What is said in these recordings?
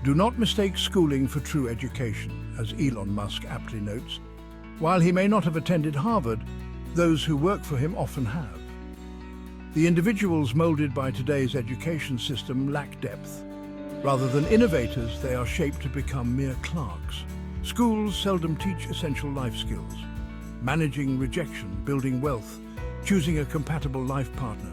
Do not mistake schooling for true education, as Elon Musk aptly notes. While he may not have attended Harvard, those who work for him often have. The individuals molded by today's education system lack depth. Rather than innovators, they are shaped to become mere clerks. Schools seldom teach essential life skills. Managing rejection, building wealth, choosing a compatible life partner,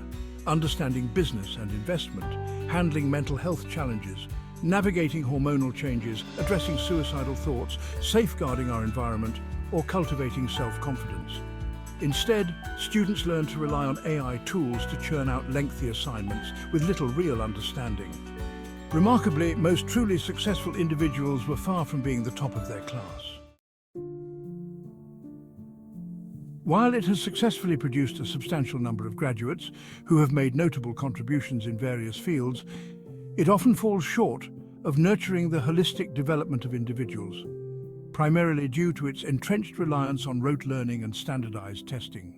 understanding business and investment, handling mental health challenges, navigating hormonal changes, addressing suicidal thoughts, safeguarding our environment, or cultivating self-confidence. Instead, students learn to rely on AI tools to churn out lengthy assignments with little real understanding. Remarkably, most truly successful individuals were far from being the top of their class. While it has successfully produced a substantial number of graduates who have made notable contributions in various fields, it often falls short of nurturing the holistic development of individuals, primarily due to its entrenched reliance on rote learning and standardized testing.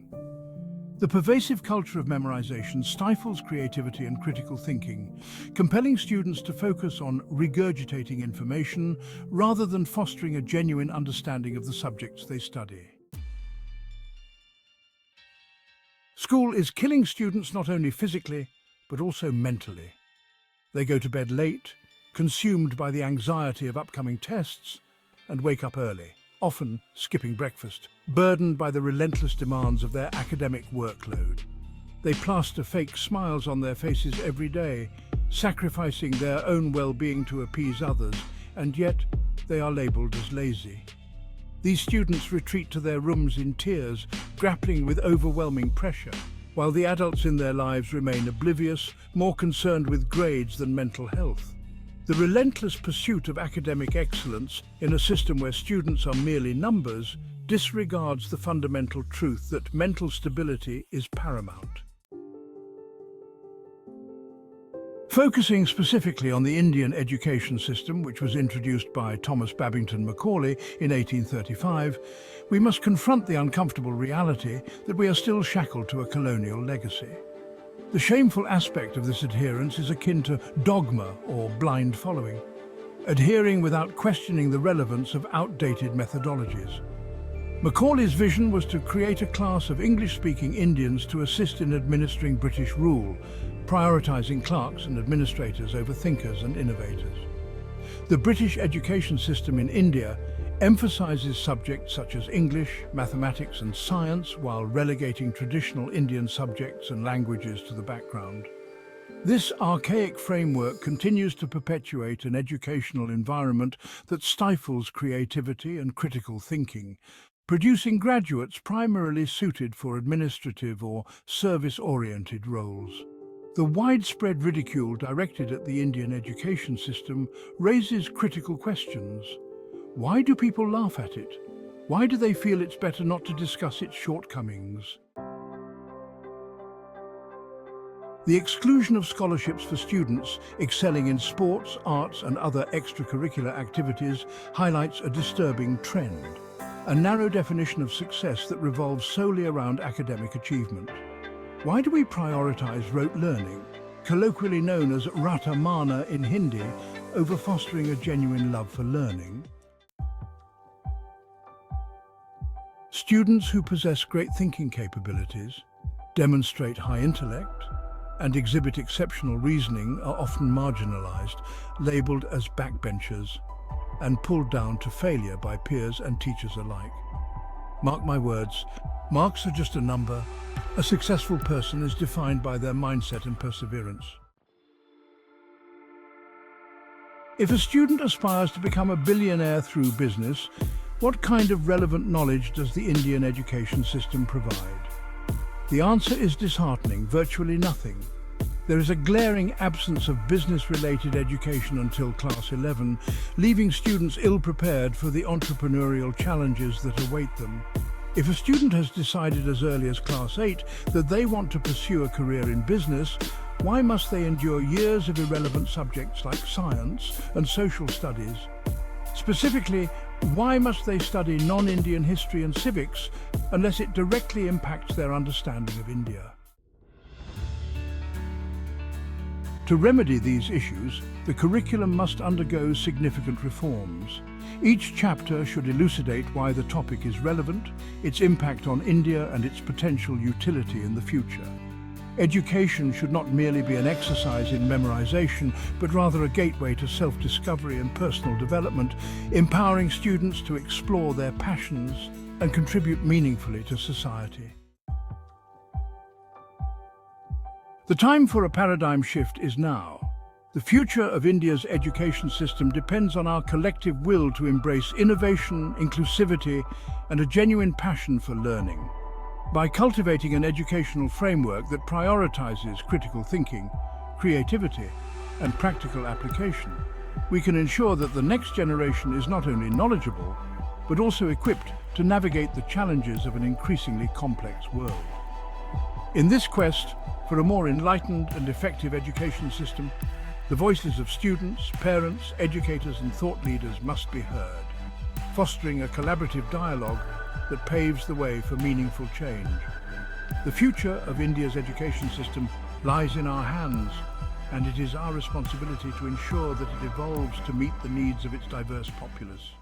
The pervasive culture of memorization stifles creativity and critical thinking, compelling students to focus on regurgitating information rather than fostering a genuine understanding of the subjects they study. School is killing students not only physically, but also mentally. They go to bed late, consumed by the anxiety of upcoming tests, and wake up early, often skipping breakfast, burdened by the relentless demands of their academic workload. They plaster fake smiles on their faces every day, sacrificing their own well-being to appease others, and yet they are labelled as lazy. These students retreat to their rooms in tears, grappling with overwhelming pressure, while the adults in their lives remain oblivious, more concerned with grades than mental health. The relentless pursuit of academic excellence in a system where students are merely numbers disregards the fundamental truth that mental stability is paramount. Focusing specifically on the Indian education system, which was introduced by Thomas Babington Macaulay in 1835, we must confront the uncomfortable reality that we are still shackled to a colonial legacy. The shameful aspect of this adherence is akin to dogma or blind following, adhering without questioning the relevance of outdated methodologies. Macaulay's vision was to create a class of English-speaking Indians to assist in administering British rule, prioritizing clerks and administrators over thinkers and innovators. The British education system in India emphasizes subjects such as English, mathematics and science while relegating traditional Indian subjects and languages to the background. This archaic framework continues to perpetuate an educational environment that stifles creativity and critical thinking, producing graduates primarily suited for administrative or service-oriented roles. The widespread ridicule directed at the Indian education system raises critical questions. Why do people laugh at it? Why do they feel it's better not to discuss its shortcomings? The exclusion of scholarships for students excelling in sports, arts and other extracurricular activities highlights a disturbing trend, a narrow definition of success that revolves solely around academic achievement. Why do we prioritize rote learning, colloquially known as rata mana in Hindi, over fostering a genuine love for learning? Students who possess great thinking capabilities, demonstrate high intellect, and exhibit exceptional reasoning are often marginalized, labeled as backbenchers, and pulled down to failure by peers and teachers alike. Mark my words, marks are just a number. A successful person is defined by their mindset and perseverance. If a student aspires to become a billionaire through business, what kind of relevant knowledge does the Indian education system provide? The answer is disheartening, virtually nothing. There is a glaring absence of business-related education until class 11, leaving students ill-prepared for the entrepreneurial challenges that await them. If a student has decided as early as class 8 that they want to pursue a career in business, why must they endure years of irrelevant subjects like science and social studies? Specifically, why must they study non-Indian history and civics unless it directly impacts their understanding of India? To remedy these issues, the curriculum must undergo significant reforms. Each chapter should elucidate why the topic is relevant, its impact on India and its potential utility in the future. Education should not merely be an exercise in memorization, but rather a gateway to self-discovery and personal development, empowering students to explore their passions and contribute meaningfully to society. The time for a paradigm shift is now. The future of India's education system depends on our collective will to embrace innovation, inclusivity, and a genuine passion for learning. By cultivating an educational framework that prioritizes critical thinking, creativity, and practical application, we can ensure that the next generation is not only knowledgeable, but also equipped to navigate the challenges of an increasingly complex world. In this quest for a more enlightened and effective education system, the voices of students, parents, educators, and thought leaders must be heard, fostering a collaborative dialogue that paves the way for meaningful change. The future of India's education system lies in our hands, and it is our responsibility to ensure that it evolves to meet the needs of its diverse populace.